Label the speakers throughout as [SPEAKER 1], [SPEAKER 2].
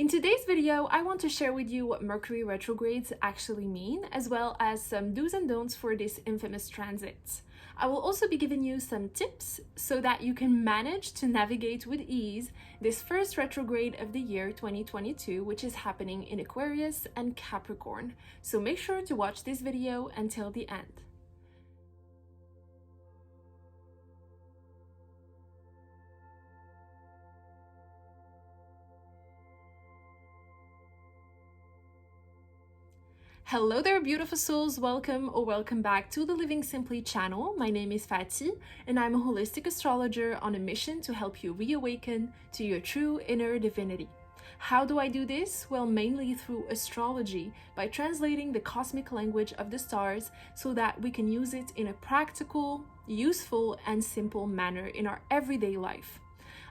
[SPEAKER 1] In today's video, I want to share with you what Mercury retrogrades actually mean, as well as some do's and don'ts for this infamous transit. I will also be giving you some tips so that you can manage to navigate with ease this first retrograde of the year 2022, which is happening in Aquarius and Capricorn. So make sure to watch this video until the end. Hello there, beautiful souls. Welcome back to the Living Simplyy channel. My name is Fatih, and I'm a holistic astrologer on a mission to help you reawaken to your true inner divinity. How do I do this? Well, mainly through astrology, by translating the cosmic language of the stars so that we can use it in a practical, useful, and simple manner in our everyday life.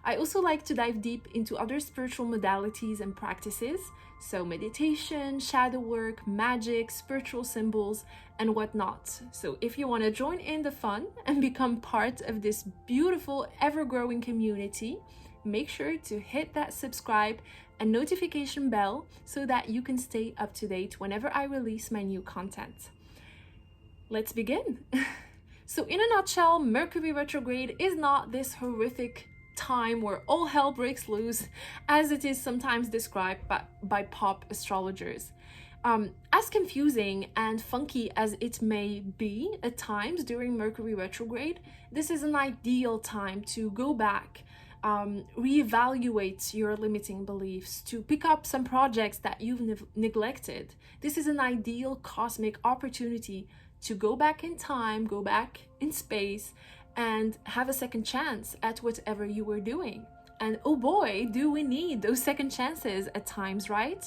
[SPEAKER 1] I also like to dive deep into other spiritual modalities and practices, so meditation, shadow work, magic, spiritual symbols, and whatnot. So if you want to join in the fun and become part of this beautiful, ever-growing community, make sure to hit that subscribe and notification bell so that you can stay up to date whenever I release my new content. Let's begin. So in a nutshell, Mercury retrograde is not this horrific time where all hell breaks loose, as it is sometimes described by pop astrologers. As confusing and funky as it may be at times during Mercury retrograde, this is an ideal time to go back, reevaluate your limiting beliefs, to pick up some projects that you've neglected. This is an ideal cosmic opportunity to go back in time, go back in space, and have a second chance at whatever you were doing. And oh boy, do we need those second chances at times, right?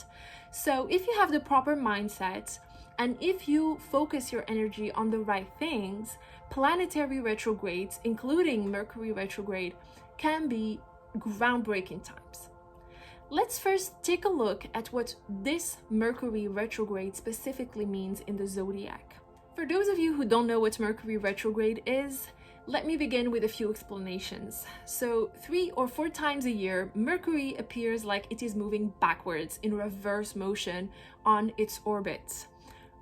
[SPEAKER 1] So if you have the proper mindset and if you focus your energy on the right things, planetary retrogrades, including Mercury retrograde, can be groundbreaking times. Let's first take a look at what this Mercury retrograde specifically means in the zodiac. For those of you who don't know what Mercury retrograde is, let me begin with a few explanations. So 3 or 4 times a year, Mercury appears like it is moving backwards in reverse motion on its orbit.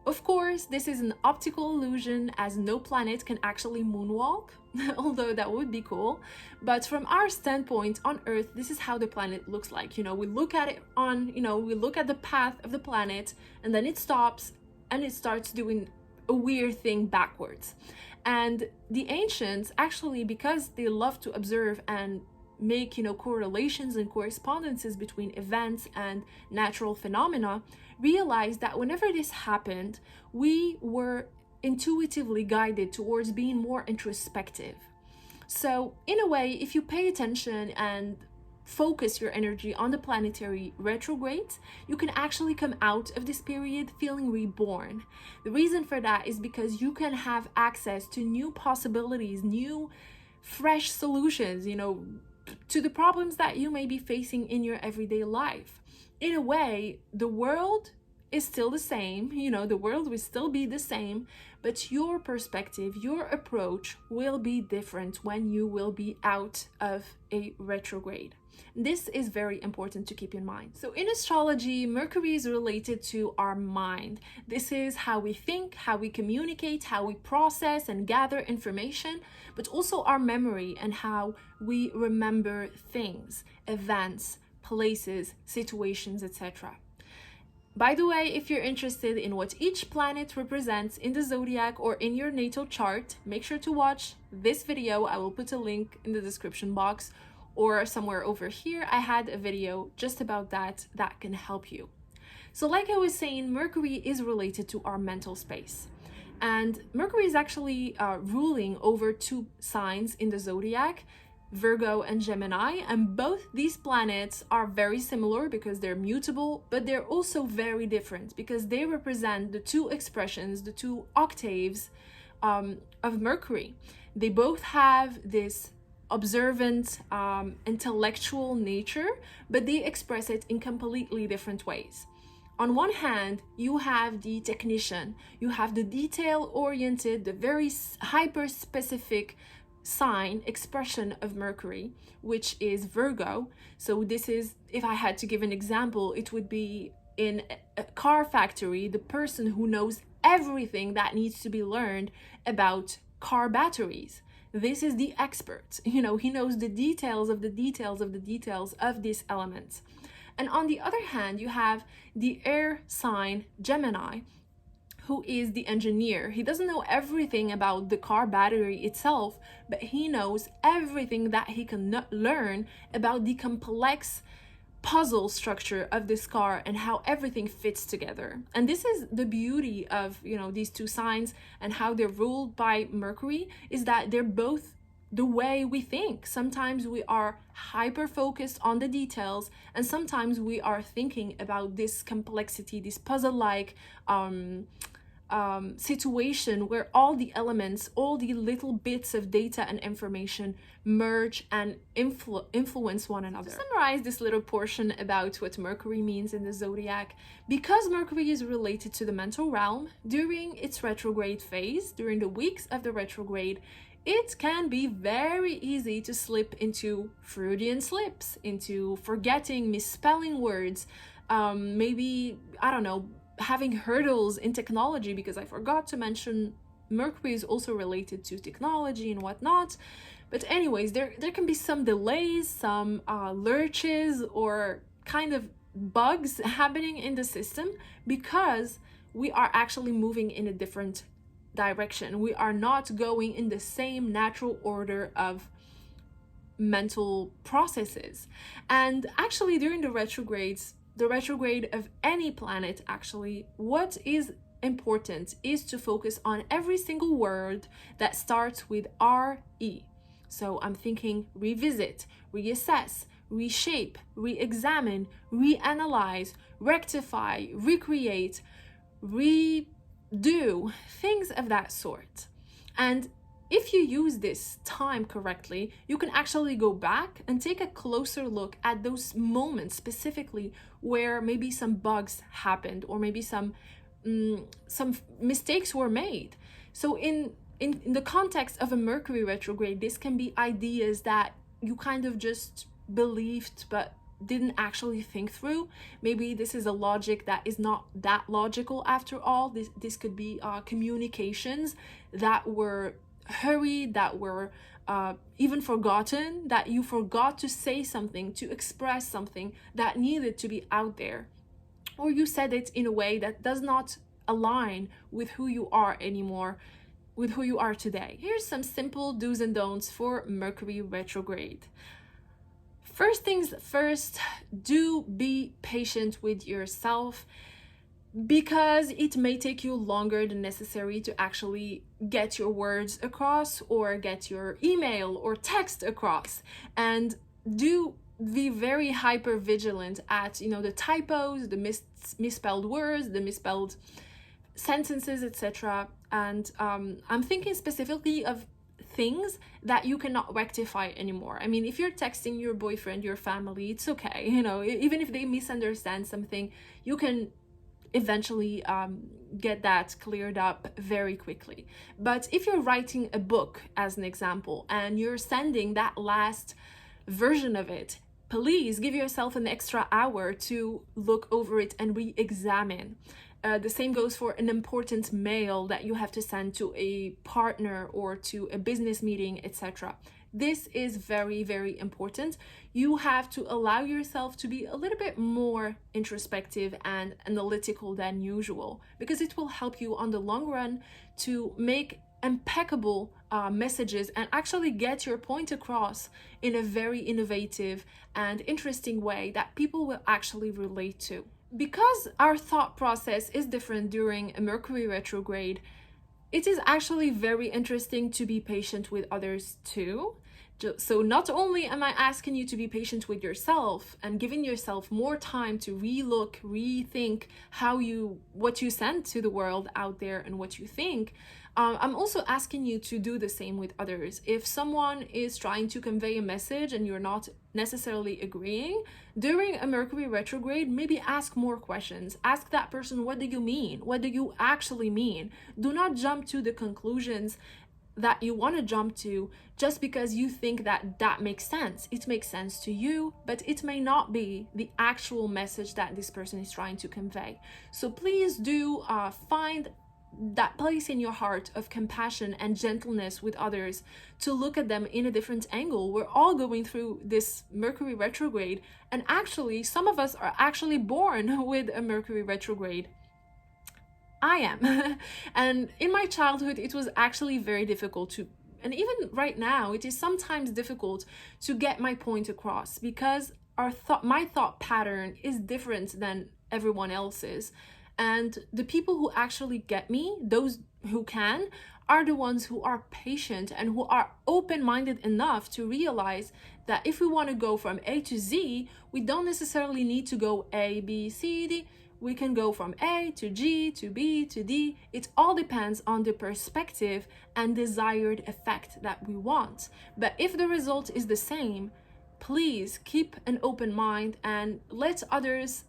[SPEAKER 1] Of course, this is an optical illusion, as no planet can actually moonwalk, although that would be cool. But from our standpoint on Earth, this is how the planet looks like. We look at it we look at the path of the planet, and then it stops and it starts doing a weird thing backwards. And the ancients, actually, because they love to observe and make correlations and correspondences between events and natural phenomena, realized that whenever this happened, we were intuitively guided towards being more introspective. So in a way, if you pay attention and focus your energy on the planetary retrogrades, you can actually come out of this period feeling reborn. The reason for that is because you can have access to new possibilities, new fresh solutions, to the problems that you may be facing in your everyday life. In a way, the world is still the same, the world will still be the same, but your perspective, your approach will be different when you will be out of a retrograde. This is very important to keep in mind. So in astrology, Mercury is related to our mind. This is how we think, how we communicate, how we process and gather information, but also our memory and how we remember things, events, places, situations, etc. By the way, if you're interested in what each planet represents in the zodiac or in your natal chart, make sure to watch this video. I will put a link in the description box, or somewhere over here. I had a video just about that can help you. So like I was saying, Mercury is related to our mental space. And Mercury is actually ruling over 2 signs in the zodiac, Virgo and Gemini, and both these planets are very similar because they're mutable, but they're also very different because they represent the 2 expressions, the 2 octaves of Mercury. They both have this observant, intellectual nature, but they express it in completely different ways. On one hand, you have the technician, you have the detail-oriented, the very hyper-specific sign expression of Mercury, which is Virgo. So this is, if I had to give an example, it would be in a car factory, the person who knows everything that needs to be learned about car batteries. This is the expert. He knows the details of the details of the details of these elements. And on the other hand, you have the air sign Gemini, who is the engineer. He doesn't know everything about the car battery itself, but he knows everything that he can learn about the complex puzzle structure of this car and how everything fits together. And this is the beauty of these two signs and how they're ruled by Mercury, is that they're both the way we think. Sometimes we are hyper focused on the details, and sometimes we are thinking about this complexity, this puzzle-like situation where all the elements, all the little bits of data and information merge and influence one another. To summarize this little portion about what Mercury means in the zodiac, because Mercury is related to the mental realm, during its retrograde phase, during the weeks of the retrograde, it can be very easy to slip into Freudian slips, into forgetting, misspelling words, maybe, I don't know, having hurdles in technology, because I forgot to mention Mercury is also related to technology and whatnot. But anyways, there can be some delays, some lurches or kind of bugs happening in the system, because we are actually moving in a different direction. We are not going in the same natural order of mental processes. And actually during the retrogrades, the retrograde of any planet, actually, what is important is to focus on every single word that starts with RE. So I'm thinking revisit, reassess, reshape, re-examine, reanalyze, rectify, recreate, redo, things of that sort. And if you use this time correctly, you can actually go back and take a closer look at those moments specifically where maybe some bugs happened, or maybe some mistakes were made. So in the context of a Mercury retrograde, this can be ideas that you kind of just believed but didn't actually think through. Maybe this is a logic that is not that logical after all. This could be communications that were hurried, that were even forgotten, that you forgot to say something, to express something that needed to be out there, or you said it in a way that does not align with who you are anymore, with who you are today. Here's some simple do's and don'ts for Mercury retrograde. First things first, do be patient with yourself, because it may take you longer than necessary to actually get your words across or get your email or text across. And do be very hyper vigilant at the typos, the misspelled words, the misspelled sentences, etc. And I'm thinking specifically of things that you cannot rectify anymore. I mean, if you're texting your boyfriend, your family, it's okay. Even if they misunderstand something, you can eventually get that cleared up very quickly. But if you're writing a book, as an example, and you're sending that last version of it, please give yourself an extra hour to look over it and re-examine. The same goes for an important mail that you have to send to a partner or to a business meeting, etc. This is very, very important. You have to allow yourself to be a little bit more introspective and analytical than usual, because it will help you on the long run to make impeccable messages and actually get your point across in a very innovative and interesting way that people will actually relate to. Because our thought process is different during a Mercury retrograde, it is actually very interesting to be patient with others too. So not only am I asking you to be patient with yourself and giving yourself more time to relook, rethink what you send to the world out there and what you think, I'm also asking you to do the same with others. If someone is trying to convey a message and you're not necessarily agreeing, during a Mercury retrograde, maybe ask more questions. Ask that person, what do you mean? What do you actually mean? Do not jump to the conclusions that you want to jump to just because you think that that makes sense. It makes sense to you, but it may not be the actual message that this person is trying to convey. So please do find that place in your heart of compassion and gentleness with others, to look at them in a different angle. We're all going through this Mercury retrograde, and actually some of us are actually born with a Mercury retrograde. I am. And in my childhood it was actually very difficult to, and even right now it is sometimes difficult to get my point across, because my thought pattern is different than everyone else's. And the people who actually get me, those who can, are the ones who are patient and who are open-minded enough to realize that if we want to go from A to Z, we don't necessarily need to go A, B, C, D. We can go from A to G to B to D. It all depends on the perspective and desired effect that we want. But if the result is the same, please keep an open mind and let others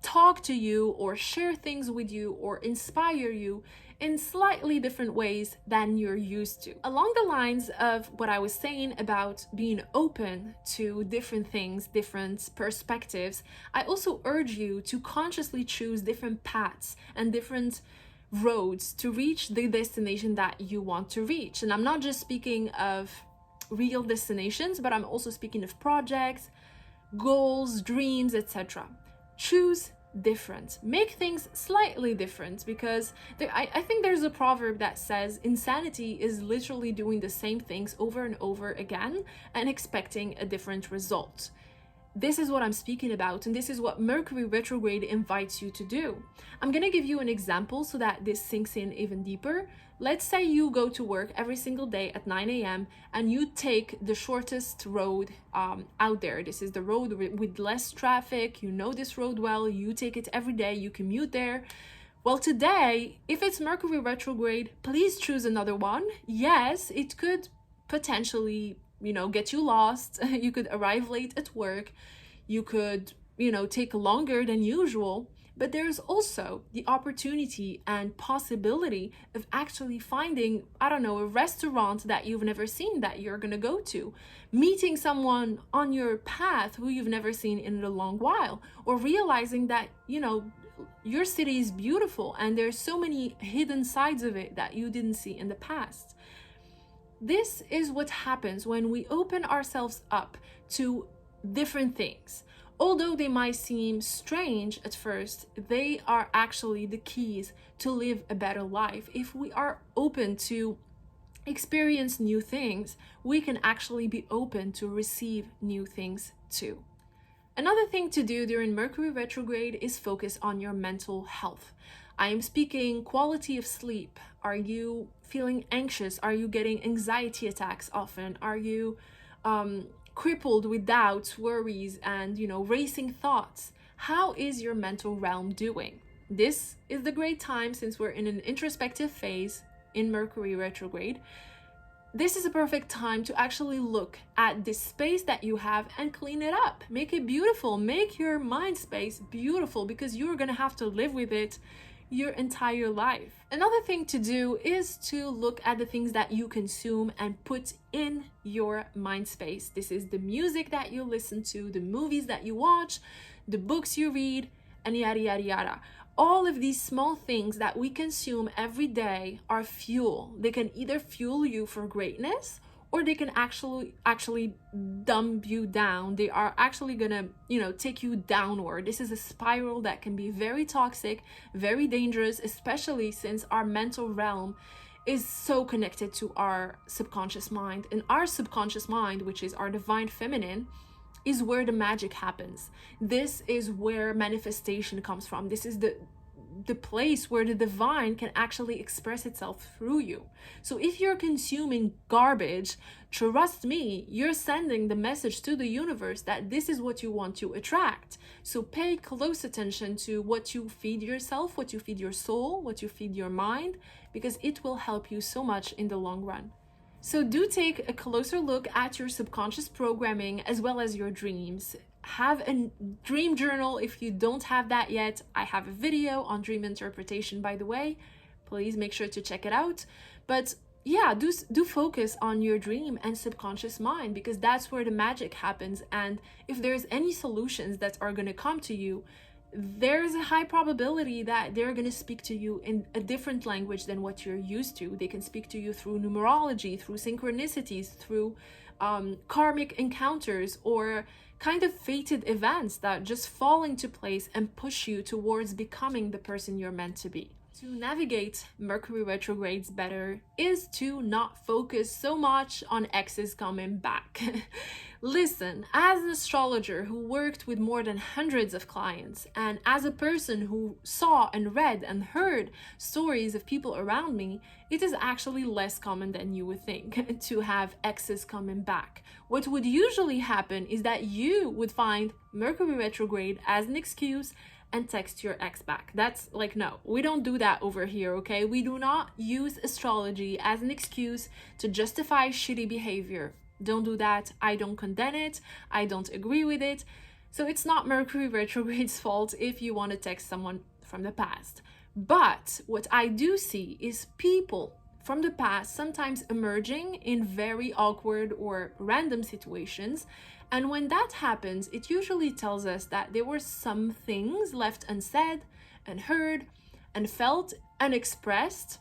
[SPEAKER 1] talk to you or share things with you or inspire you in slightly different ways than you're used to. Along the lines of what I was saying about being open to different things, different perspectives, I also urge you to consciously choose different paths and different roads to reach the destination that you want to reach. And I'm not just speaking of real destinations, but I'm also speaking of projects, goals, dreams, etc. Choose different. Make things slightly different, because I think there's a proverb that says insanity is literally doing the same things over and over again and expecting a different result. This is what I'm speaking about, and this is what Mercury retrograde invites you to do. I'm gonna give you an example so that this sinks in even deeper. Let's say you go to work every single day at 9 a.m. and you take the shortest road out there. This is the road with less traffic. You know this road well, you take it every day, you commute there. Well, today, if it's Mercury retrograde, please choose another one. Yes, it could potentially, get you lost. You could arrive late at work. You could, take longer than usual. But there's also the opportunity and possibility of actually finding, a restaurant that you've never seen that you're gonna go to, meeting someone on your path who you've never seen in a long while, or realizing that, your city is beautiful and there's so many hidden sides of it that you didn't see in the past. This is what happens when we open ourselves up to different things. Although they might seem strange at first, they are actually the keys to live a better life. If we are open to experience new things, we can actually be open to receive new things too. Another thing to do during Mercury retrograde is focus on your mental health. I am speaking quality of sleep. Are you feeling anxious? Are you getting anxiety attacks often? Are you crippled with doubts, worries, and racing thoughts? How is your mental realm doing? This is the great time, since we're in an introspective phase in Mercury retrograde. This is a perfect time to actually look at this space that you have and clean it up. Make it beautiful. Make your mind space beautiful, because you're gonna have to live with it your entire life. Another thing to do is to look at the things that you consume and put in your mind space. This is the music that you listen to, the movies that you watch, the books you read, and yada yada yada. All of these small things that we consume every day are fuel. They can either fuel you for greatness, or they can actually dumb you down. They are actually gonna, take you downward. This is a spiral that can be very toxic, very dangerous, especially since our mental realm is so connected to our subconscious mind. And our subconscious mind, which is our divine feminine, is where the magic happens. This is where manifestation comes from. This is the place where the divine can actually express itself through you. So if you're consuming garbage, trust me, you're sending the message to the universe that this is what you want to attract. So pay close attention to what you feed yourself, what you feed your soul, what you feed your mind, because it will help you so much in the long run. So do take a closer look at your subconscious programming as well as your dreams. Have a dream journal if you don't have that yet. I have a video on dream interpretation, by the way. Please make sure to check it out. But yeah, do focus on your dream and subconscious mind, because that's where the magic happens. And if there's any solutions that are going to come to you, there's a high probability that they're going to speak to you in a different language than what you're used to. They can speak to you through numerology, through synchronicities, through karmic encounters, or kind of fated events that just fall into place and push you towards becoming the person you're meant to be. To navigate Mercury retrogrades better is to not focus so much on exes coming back. Listen, as an astrologer who worked with more than hundreds of clients, and as a person who saw and read and heard stories of people around me, it is actually less common than you would think to have exes coming back. What would usually happen is that you would find Mercury retrograde as an excuse and text your ex back. That's like, no, we don't do that over here, okay? We do not use astrology as an excuse to justify shitty behavior. Don't do that. I don't condemn it. I don't agree with it. So it's not Mercury retrograde's fault if you want to text someone from the past. But what I do see is people from the past sometimes emerging in very awkward or random situations. And when that happens, it usually tells us that there were some things left unsaid and heard and felt and expressed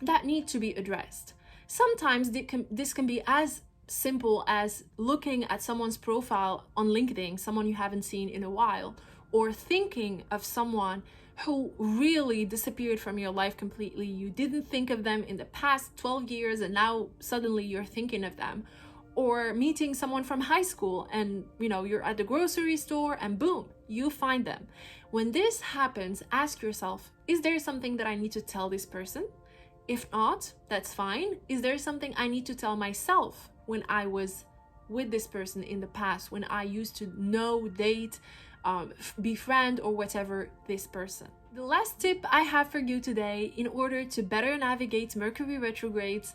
[SPEAKER 1] that need to be addressed. Sometimes this can be as simple as looking at someone's profile on LinkedIn, someone you haven't seen in a while, or thinking of someone who really disappeared from your life completely. You didn't think of them in the past 12 years and now suddenly you're thinking of them. Or meeting someone from high school and you're at the grocery store and boom, you find them. When this happens, ask yourself, is there something that I need to tell this person? If not, that's fine. Is there something I need to tell myself when I was with this person in the past, when I used to know, date, befriend, or whatever this person? The last tip I have for you today in order to better navigate Mercury retrogrades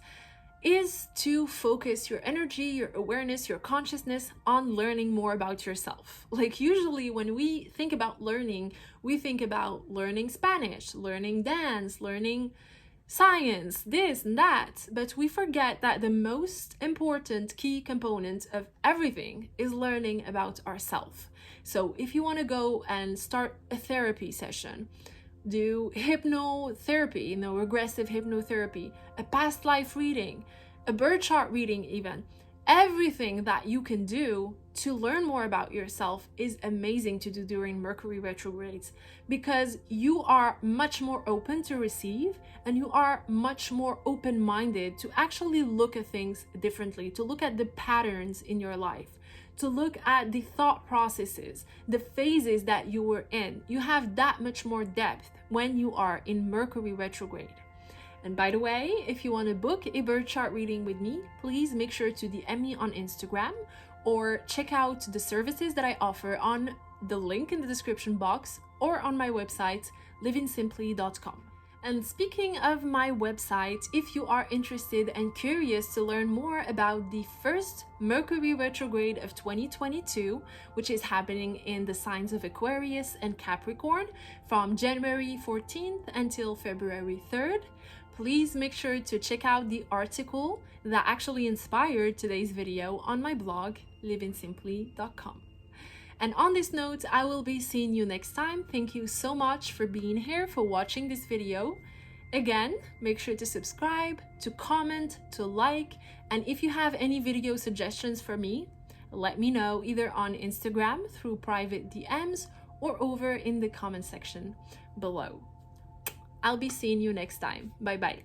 [SPEAKER 1] is to focus your energy, your awareness, your consciousness on learning more about yourself. Like usually when we think about learning, we think about learning Spanish, learning dance, learning science, this and that, but we forget that the most important key component of everything is learning about ourselves. So if you want to go and start a therapy session, do hypnotherapy, regressive hypnotherapy, a past life reading, a birth chart reading even, everything that you can do to learn more about yourself is amazing to do during Mercury retrogrades, because you are much more open to receive and you are much more open-minded to actually look at things differently, to look at the patterns in your life, to look at the thought processes, the phases that you were in. You have that much more depth when you are in Mercury retrograde. And by the way, if you want to book a birth chart reading with me, please make sure to DM me on Instagram or check out the services that I offer on the link in the description box or on my website, livingsimplyy.com. And speaking of my website, if you are interested and curious to learn more about the first Mercury retrograde of 2022, which is happening in the signs of Aquarius and Capricorn from January 14th until February 3rd, please make sure to check out the article that actually inspired today's video on my blog, livingsimplyy.com. And on this note, I will be seeing you next time. Thank you so much for being here, for watching this video. Again, make sure to subscribe, to comment, to like, and if you have any video suggestions for me, let me know either on Instagram through private DMs or over in the comment section below. I'll be seeing you next time. Bye bye.